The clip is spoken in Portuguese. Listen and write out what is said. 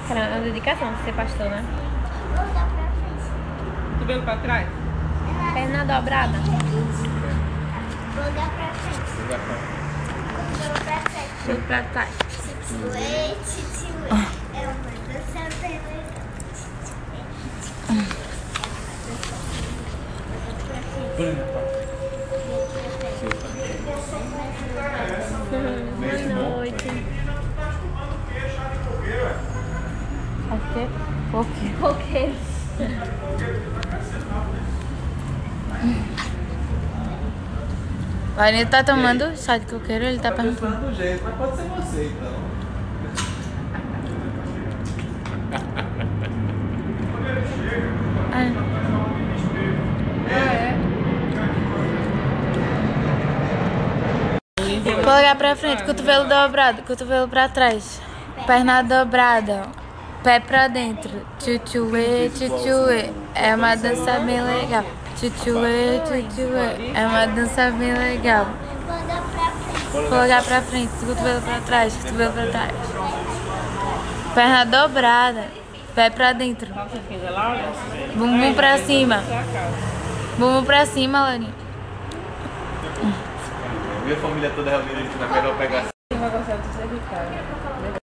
Cara, é uma dedicação ser pastor, né? Cotovelo pra trás? Perna dobrada. Vou dar pra frente. Cotovelo pra frente. Tudo pra trás. Titue, titue. É uma dança bem legal. Boa noite. Acho que é coqueiro. Coqueiro. O Arinho tá tomando chá de coqueiro, ele tá perguntando. Do jeito, mas pode ser você então. Polegar pra frente, cotovelo dobrado, cotovelo pra trás. Perna dobrada, pé pra dentro. Tchutchuê, tchutchuê. É uma dança bem legal. Tchutchuê, tchutchuê. É uma dança bem legal. Vou dar pra frente. Polegar pra frente, cotovelo pra trás, cotovelo pra trás. Perna dobrada, pé pra dentro. Sabe o que você fez lá? Olha. Bumbum pra cima. Pra cá. Bumbum pra cima, Laninha. Minha família toda reunida, a gente vai melhor pegar. Quem vai gostar do cervical?